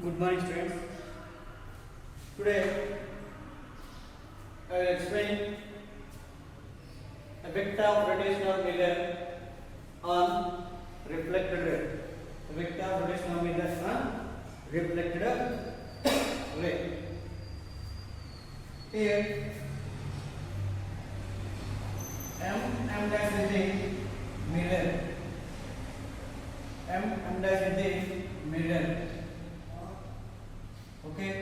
Good morning, students. Today I will explain a vector of rotation of mirror on reflected ray. A vector of rotation of mirror on reflected ray. Here M dash is the mirror. M dash is the mirror. Okay.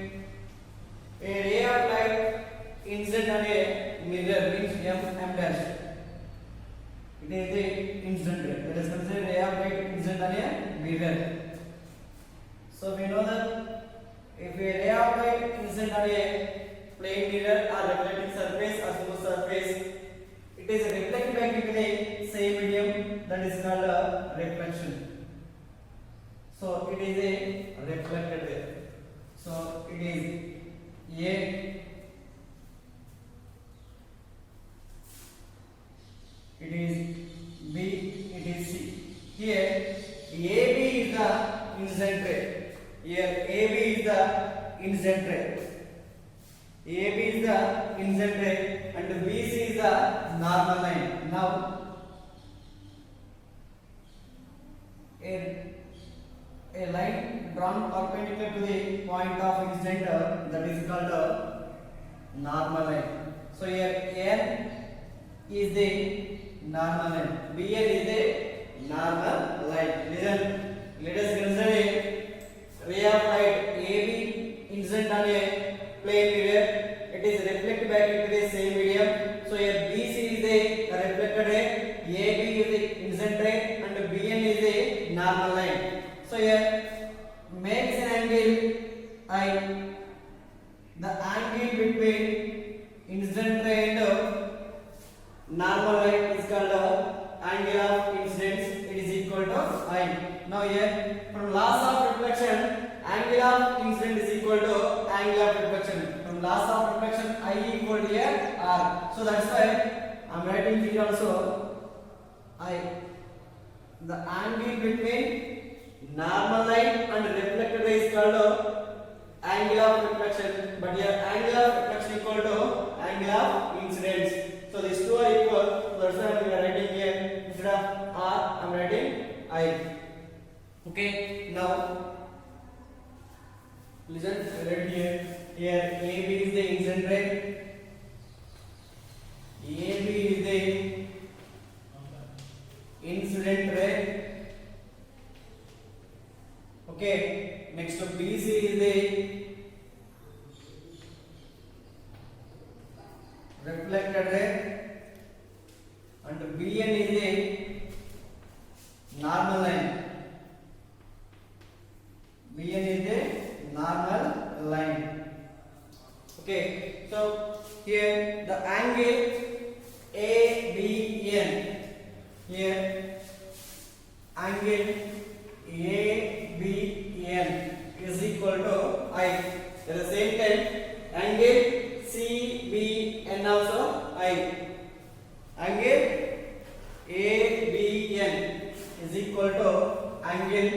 A ray of light incident on a mirror means M dash. It is the incident ray. Let us consider ray of light incident on a mirror. So we know that if a ray of light incident on a plane mirror or reflecting surface or smooth surface, it is reflected back into the same medium, that is called a reflection. So it is a reflected ray. So it is A, it is B, it is C. Here AB is the incident ray. Here AB is the incident ray. AB is the incident ray and BC is the normal line. Now a line drawn perpendicular to the point of incident that is called a normal line. So here N is the normal line, BN is the normal line. Listen, let us consider a ray of light AB incident on a plane mirror. It is reflected back into the same medium. So here BC is the reflected ray, AB is the incident ray, and BN is the normal line. So here makes an angle I. The angle between incident ray and normal line is called angle of incidence. It is equal to I. Now here from laws of reflection, angle of incident is equal to angle of reflection. From laws of reflection, I equal to here R. So that's why I am writing here also I. The angle between normal line and reflected ray is called angle of reflection, but here angle of reflection equal to angle of incidence. So these two are equal. So that's why we are writing here instead of R, I am writing I. Okay. Now listen. Right here. Here AB is the incident ray. AB is the incident ray. Okay, next to BC is the reflected ray and BN is the normal line. BN is the normal line. Okay, so here the angle ABN. Here angle ABN is equal to I. At the same time, angle CBN also I. Angle ABN is equal to angle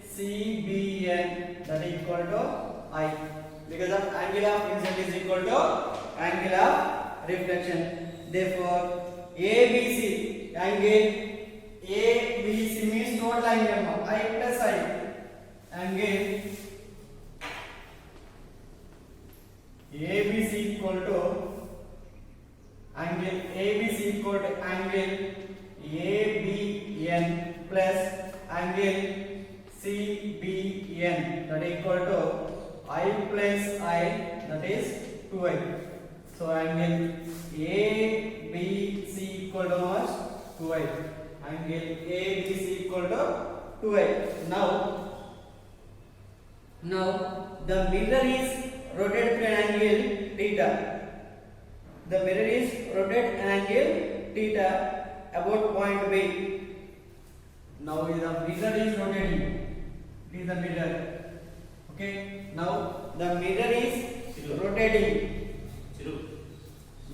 CBN, that is equal to I. Because of angle of incident is equal to angle of reflection. Therefore, ABC angle ABC means total angle, I plus I. Angle ABC equal to angle ABN plus angle CBN, that is equal to I plus I, that is 2I. So angle ABC equal to how much? 2I. Angle ABC equal to 2I. Now the mirror is rotated to an angle theta. The mirror is rotated an angle theta about point B. Now the mirror is rotating. It is the mirror. Okay. Now the mirror is rotating.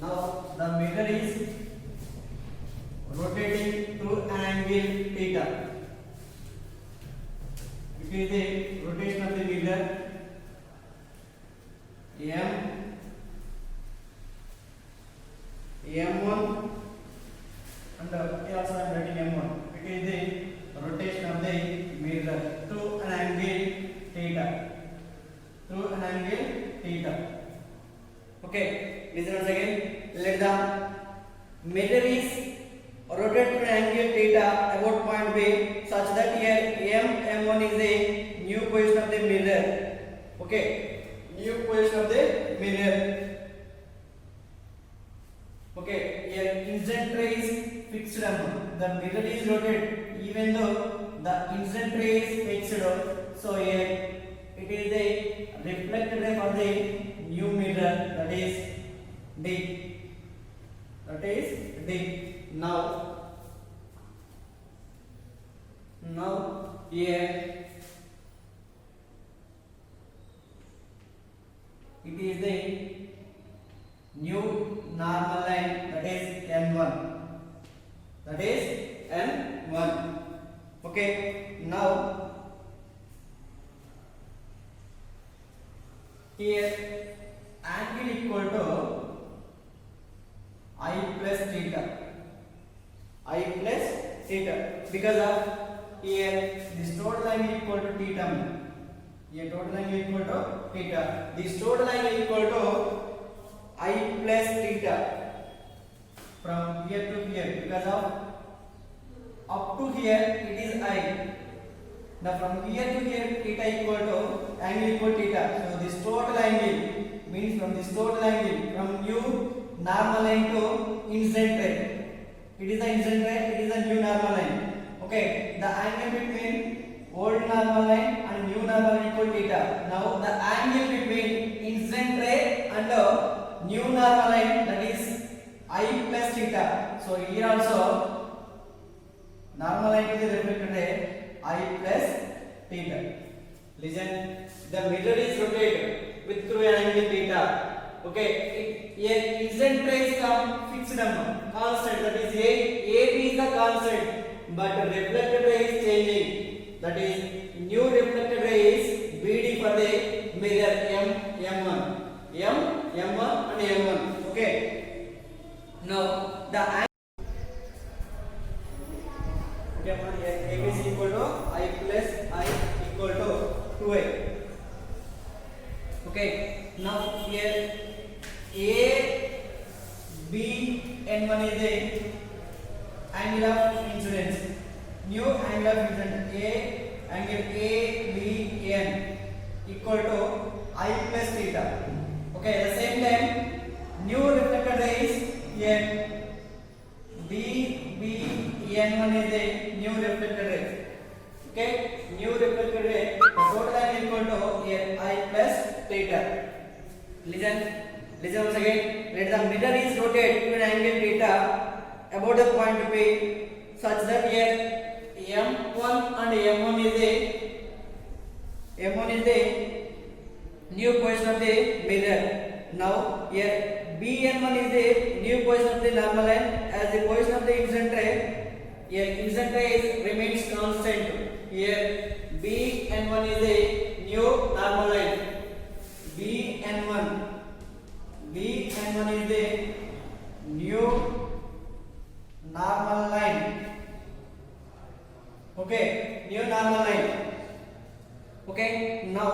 Now the mirror is rotating to an angle theta. It is the rotation of the mirror mirror through an angle theta. Through an angle theta. Okay, listen once again. Let the mirror is rotate to an angle theta about point B such that here M1 is a new position of the mirror. Okay, new position of the mirror. Okay, here incident ray is fixed. The mirror is rotated even though the incident ray is fixed. So here it is a reflected ray for the new mirror, that is D. That is D. Now here it is the new normal line, that is N1. That is N1. Okay, now here angle equal to I plus theta. I plus theta, because of here this total angle equal to theta. Here total angle equal to theta. This total angle equal to I plus theta from here to here, because of up to here it is I. Now from here to here theta equal to angle equal to theta. So this total angle means from this total angle from new normal line to incident ray. It is the incident ray, it is the new normal line. Okay, the angle between old normal line and new normal line equal theta. Now the angle between incident ray and new normal line, that is I plus theta. So here also normal line to the reflected ray I plus theta. Listen, the mirror is rotated with through an angle theta. Okay, here incident ray is fixed number, constant, that is AB is the constant, but reflected ray is changing. That is new reflected ray is BD for the mirror M1 and M1. Okay, now the AB is equal to I plus I equal to 2A. Okay, now here ABN1 is the angle of incidence. New angle of incidence angle ABN equal to I plus theta. Okay, at the same time new reflected ray is here DBN1 is the new reflected ray. Okay, new reflected ray, the total angle equal to here I plus theta. Listen once again. Let the mirror is rotated to an angle theta about the point P such that here M1 and M1 is the new position of the mirror. Now here BN1 is the new position of the normal line as the position of the incident ray. Here incident ray remains constant. Here BN1 is the new normal line. BN1 is the new normal line. Okay, new normal line. Okay, now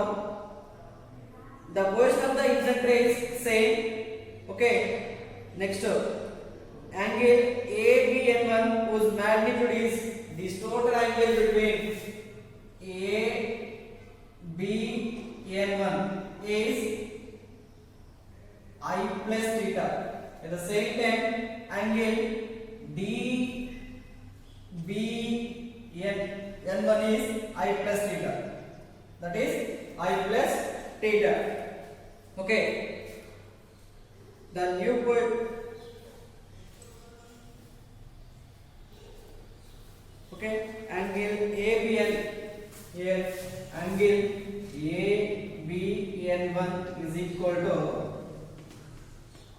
the position of the incident ray is same. Okay, next angle ABN1 whose magnitude is this total angle between ABN1 is I plus theta. At the same time angle DBN1 is I plus theta. That is I plus theta. Okay, the new point. Okay, angle ABN here, angle ABN1 is equal to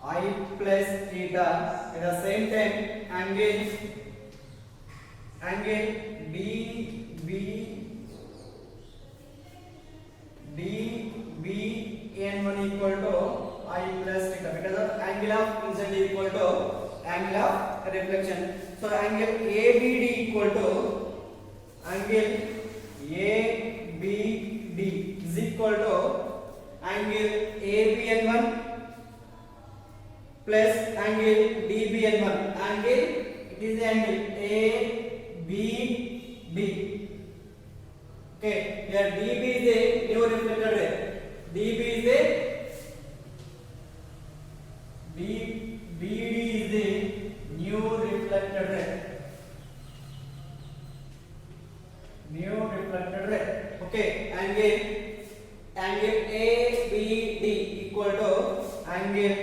I plus theta. At the same time angle DBN1 equal to I plus theta, because of angle of incident equal to angle of reflection. So angle ABD equal to angle ABD Okay, here dB is the new reflected ray. dB is the BD is the new reflected ray. New reflected ray. Okay, angle ABD equal to angle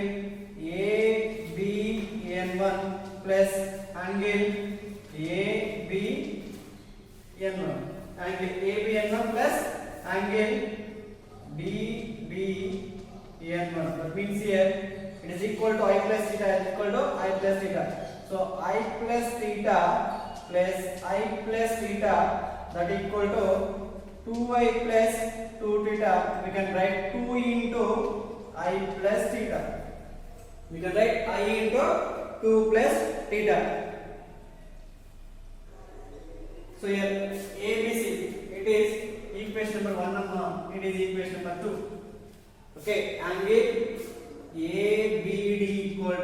ABN1 plus angle ABN1. Angle ABN1 plus angle DBN1. That means here it is equal to I plus theta is equal to I plus theta. So I plus theta plus I plus theta, that equal to 2I plus 2 theta. We can write 2 into I plus theta. We can write I into 2 plus theta. So here ABC, it is equation number 1 and it is equation number 2. Okay, angle ABD equal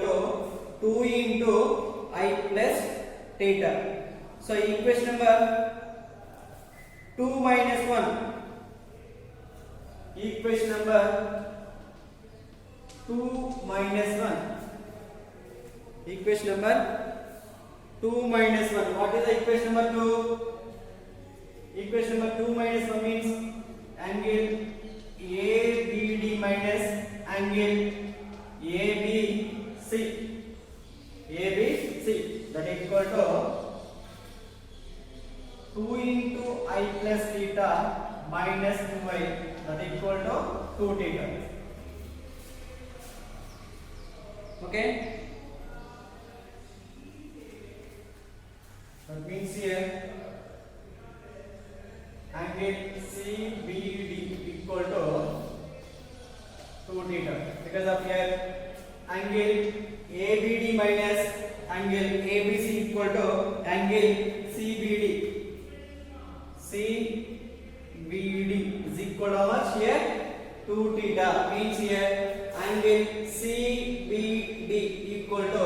to 2 into I plus theta. So equation number 2 minus 1. Equation number 2 minus 1. Equation number 2 minus 1. What is the equation number 2? Equation number 2 minus 1 means angle ABD minus angle ABC. ABC, that is equal to 2 into I plus theta minus 2I, that is equal to 2 theta. Okay, that means here angle CBD equal to 2 theta, because of here angle ABD minus angle ABC equal to angle CBD. CBD is equal to how much here? 2 theta. Means here angle CBD equal to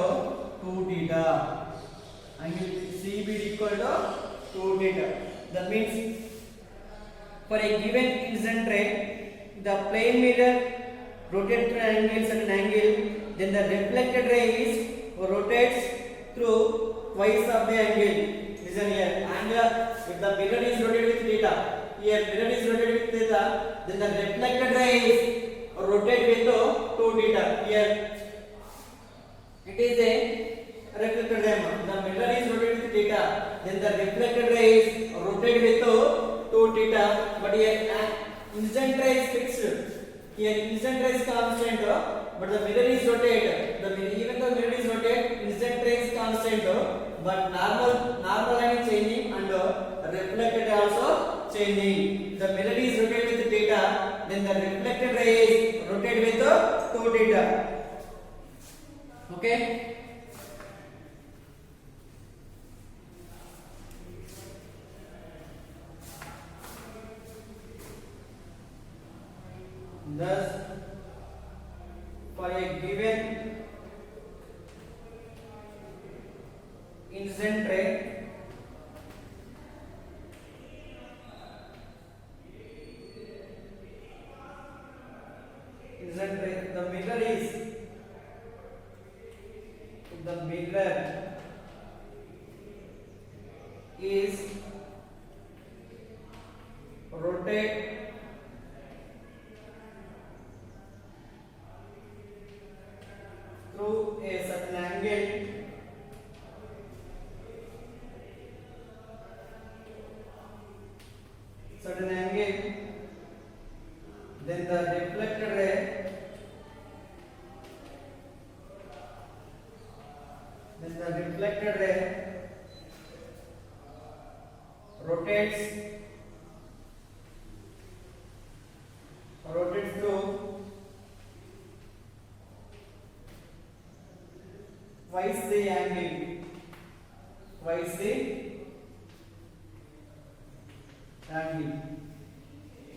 2 theta. Angle CBD equal to 2 theta. That means for a given incident ray, the plane mirror rotates triangles at an angle, then the reflected ray rotates through twice of the angle. Listen here, angle, if the mirror is rotated with theta, here mirror is rotated with theta, then the reflected ray is rotated with 2 theta. Here it is a reflected ray. The mirror is rotated with theta, then the reflected ray is rotated with 2 theta. But here incident ray is fixed. Here incident ray is constant, but the mirror is rotated. Even though mirror is rotated, incident ray is constant, but normal line is changing and reflected also changing. The mirror is rotated with theta, then the reflected ray is rotated with 2 theta. Okay. Thus, for a given incident ray, the mirror is rotate through a certain angle, then the reflected ray rotates through twice the angle.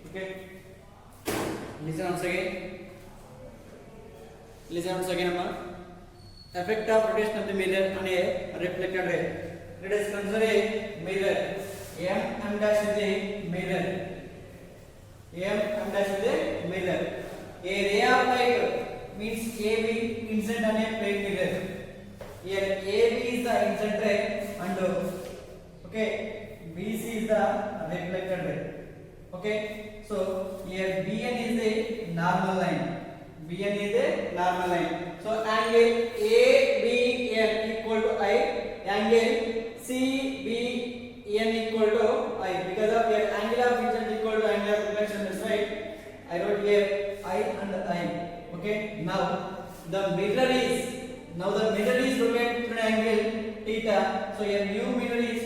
Okay, listen once again. Effect of rotation of the mirror on a reflected ray. Let us consider a mirror. M dash is a mirror. M dash is a mirror. A ray of light means AB incident on a plane mirror. Here AB is the incident ray and okay, BC is the reflected ray. Okay, so here BN is a normal line. BN is a normal line. So angle ABN equal to I, angle CBN equal to I. Because of here angle of incident equal to angle of reflection, that's right. I wrote here I and I. Okay. Now the mirror is rotated through an angle theta. So here new mirror is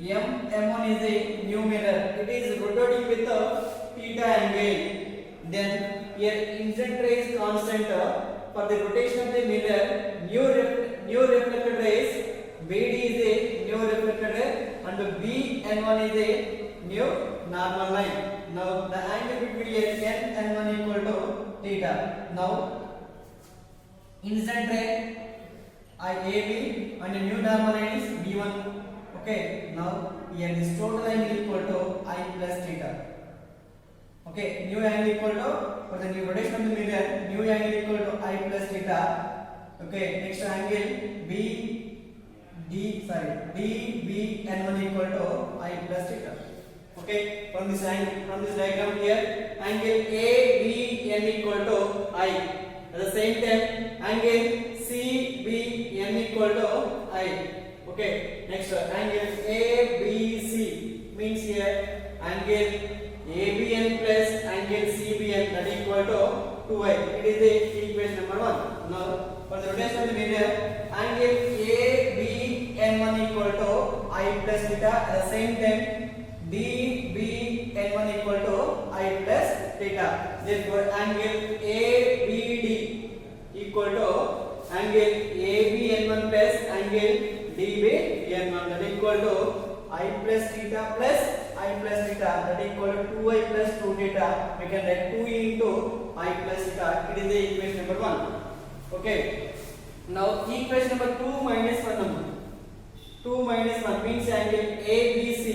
M1 is a new mirror. It is rotating with a theta angle. Then here incident ray is constant. For the rotation of the mirror, new reflected rays, BD is a new reflected ray and BN1 is a new normal line. Now the angle between here N and 1 equal to theta. Now incident ray IAB and the new normal line is B1. Okay. Now here this total angle equal to I plus theta. Okay, new angle equal to, for the new rotation of the mirror, new angle equal to I plus theta. Okay, next angle DBN1 equal to I plus theta. Okay, from this angle, from this diagram here, angle ABN equal to I. At the same time, angle CBN equal to I. Okay, next angle ABC means here angle ABN plus angle CBN that equal to 2i. It is the equation number 1. Now for the rotation of the mirror, angle ABN1 equal to I plus theta. At the same time, DBN1 equal to I plus theta. Therefore, angle ABD equal to angle ABN1 plus angle DBN1 that equal to I plus theta plus I plus theta that equal to 2I plus 2 theta. We can write 2 into I plus theta. It is the equation number 1. Okay. Now equation number 2 minus 1 number. 2 minus 1 means angle ABC.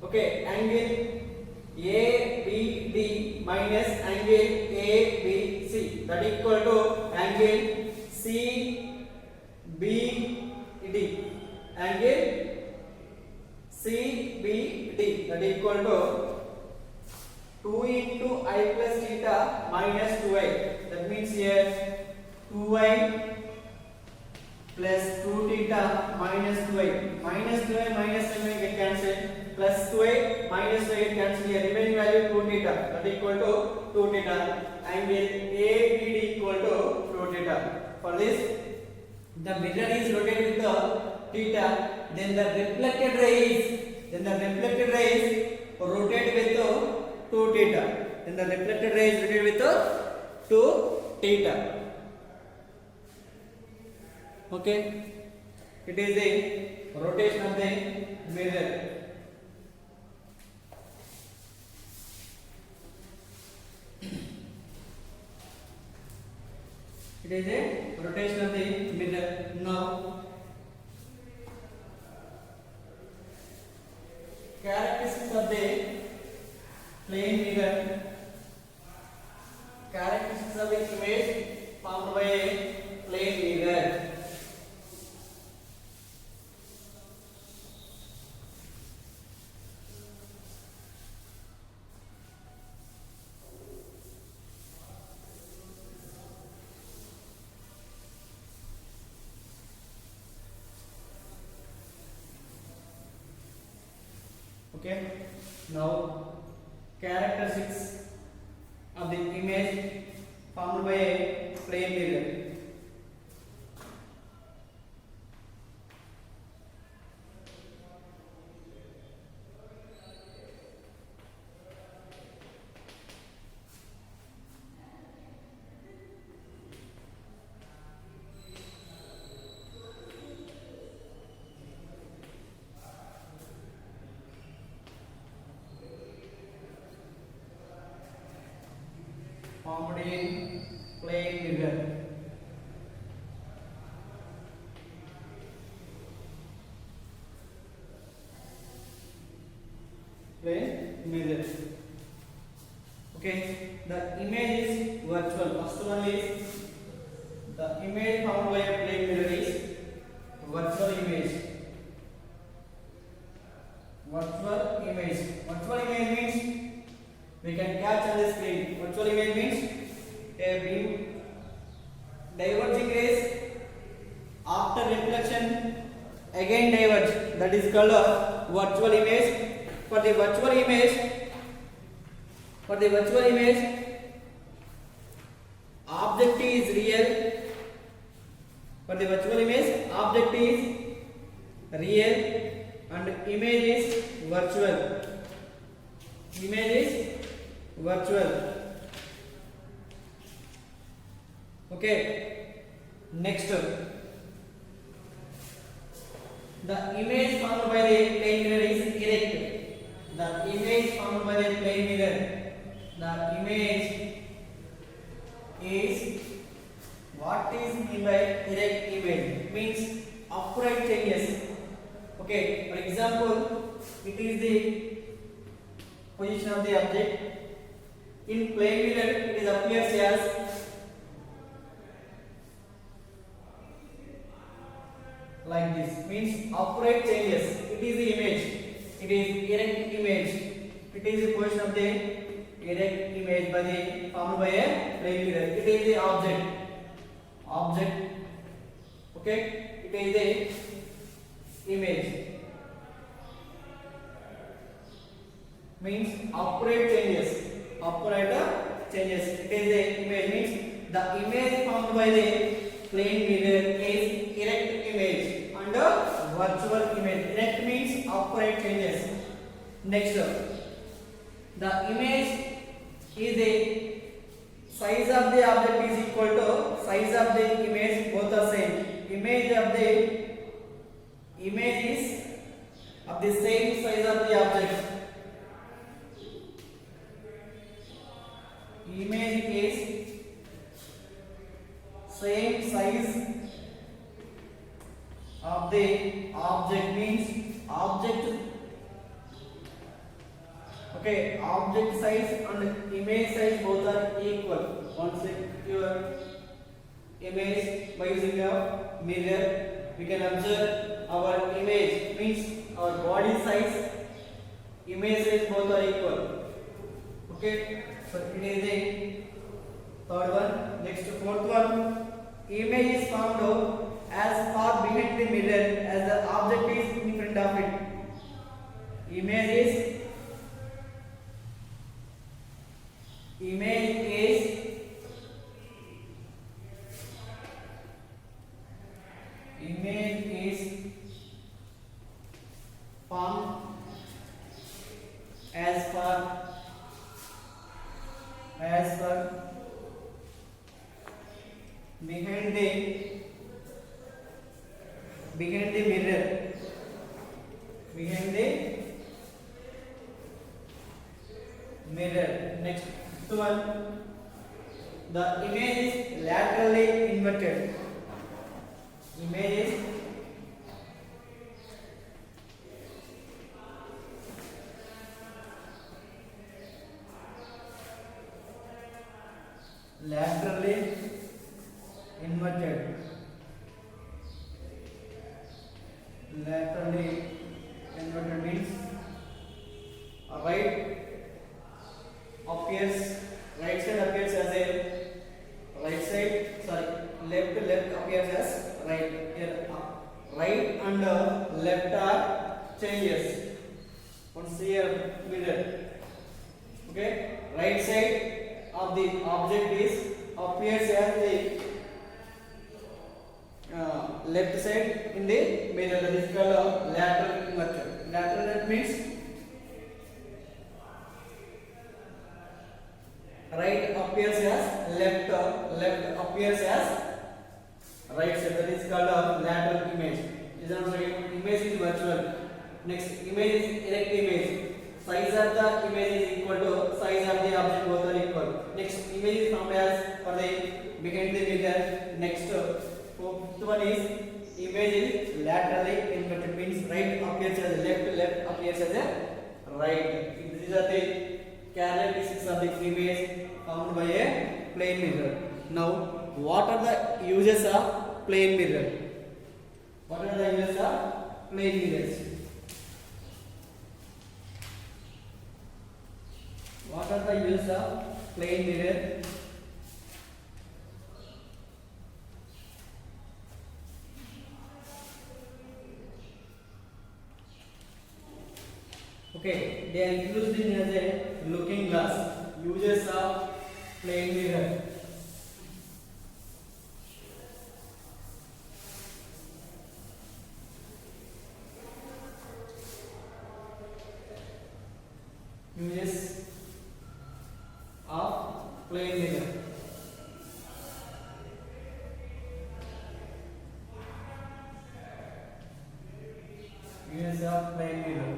Okay, angle ABD minus angle ABC that equal to angle CBD. Angle CBD that equal to 2 into I plus theta minus 2i. That means here 2i plus 2 theta minus 2i. Minus 2i minus 2i get cancelled. Plus 2i minus 2i get cancelled. Here remaining value 2 theta that equal to 2 theta. Angle ABD equal to 2 theta. For this, the mirror is rotated with the theta. Then the reflected rays rotate with 2 theta. Then the reflected rays rotate with 2 theta. Okay, it is a rotation of the mirror. It is a rotation of the mirror. Now, characteristics of the plane mirror. Characteristics of the image formed by a plane mirror. Okay, now characteristics of the image formed by a plane mirror. Formed in plane mirror. plane mirror. Okay, the image is virtual. First one is the image found by a plane mirror is virtual image. Virtual image. Virtual image means we can catch on the screen. Virtual image means a beam diverging rays after reflection again diverge. That is called a virtual image. For the virtual image, object is real. For the virtual image, object is real and image is virtual. Image is virtual. Okay. Next, the image found by the plane mirror is erect. The image found by the plane mirror. The image is, what is mean by erect image? Means upright changes. Okay. For example, it is the position of the object. In plane mirror, it is appears as like this, means upright changes. It is the image. It is erect image. It is the position of the erect image by the formed by a plane mirror. It is the object. Okay. It is the image. Means upright changes. It is the image. Means the image formed by the plane mirror is erect image and virtual image. Erect means upright changes. Next, the image is the size of the object is equal to size of the image, both are same. Image is of the same size of the object. Image is same size of the object, means object. Okay, object size and image size both are equal. Once your image by using a mirror, we can observe our image, means our body size, image size both are equal. Okay, so it is the third one. Next, fourth one, image is found as far behind the mirror as the object is in front of it. Image is found as far behind the mirror. Next one, the image is laterally inverted. Image is laterally inverted. Laterally inverted means right side appears as a right side, left appears as right. Here right and left are changes. Once here mirror. Okay, right side of the object is appears as the left side in the mirror. That is called lateral inverted. Lateral, that means right appears as left appears as right side. That is called a lateral image. Image is virtual. Next, image is erect image. Size of the image is equal to size of the object, both are equal. Next, image is found as for the behind the mirror. Next, fifth one is image is laterally inverted, means right appears as left appears as a Right. These are the characteristics of the image found by a plane mirror. Now, what are the uses of plane mirror? What are the uses of plane mirrors? What are the uses of plane mirror? Okay, they are used in as a looking glass. Uses of plane mirror. Uses of plane mirror. Uses of plane mirror.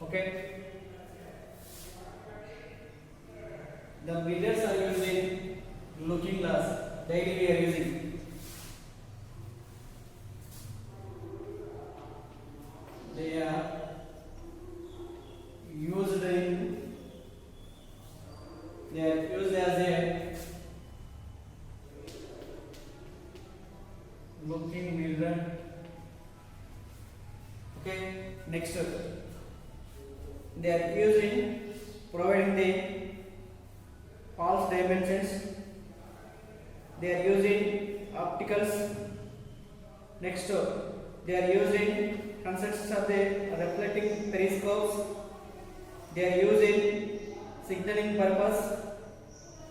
Okay. The mirrors are used in looking glass. Daily we are using. They are used in. They are used as a looking mirror. Okay. Next. They are used in providing the false dimensions. They are used in opticals. Next, they are used in construction of the reflecting periscopes. They are used in signaling purpose.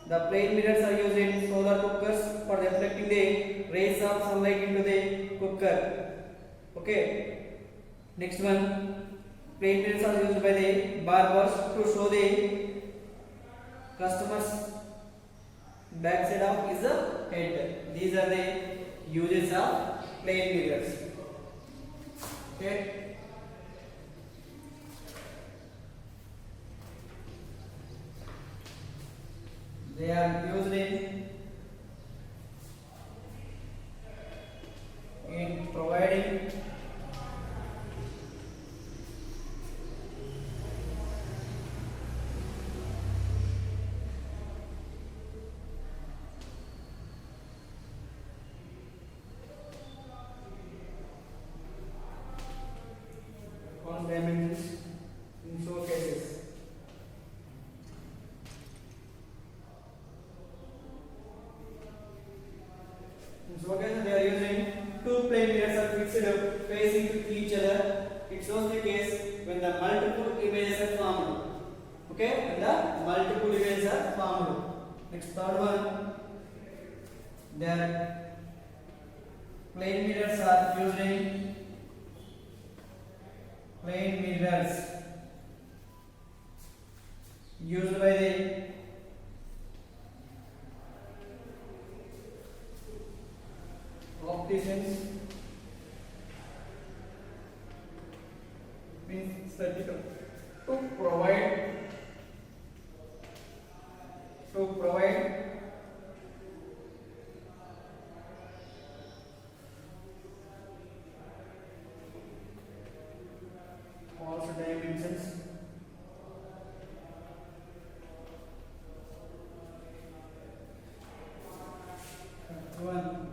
The plane mirrors are used in solar cookers for reflecting the rays of sunlight into the cooker. Okay. Next one. Plane mirrors are used by the barbers to show the customers backside of his head. These are the uses of plane mirrors. Okay. They are used in providing dimensions in showcases. In showcases, they are using two plane mirrors are fixed facing each other. It shows the case when the multiple images are formed. Okay, when the multiple images are formed. Next, third one, their plane mirrors are used in plane mirrors used by the opticians, means surgical, to provide false dimensions one.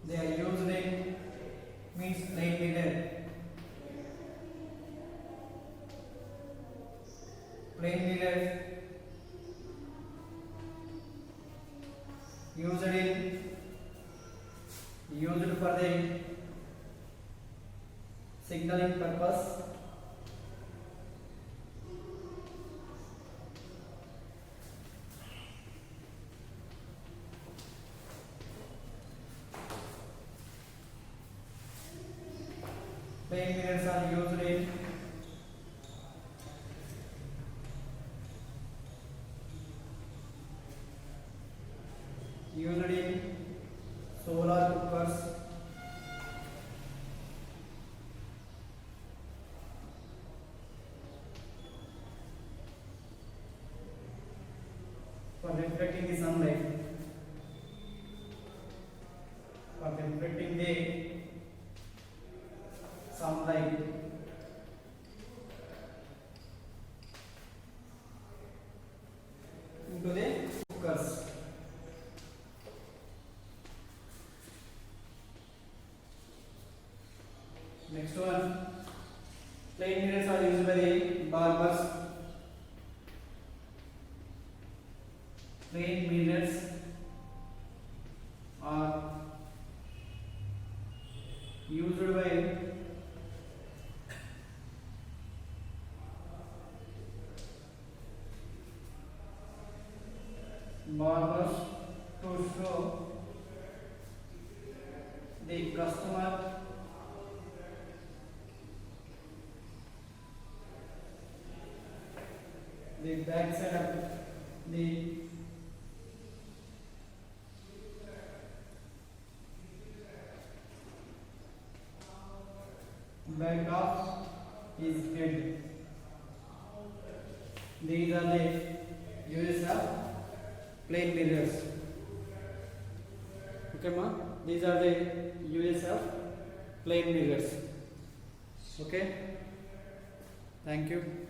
They are used in means plane mirror. Plane mirror used for the signaling purpose. Plane mirrors are used in solar cookers, for reflecting the sunlight, for reflecting the Next one, plane mirrors are used by the barbers. Plane mirrors are used by barbers to show the customer the back side of the back of his head. These are the uses of plane mirrors. Okay, ma? These are the uses of plane mirrors. Okay. Thank you.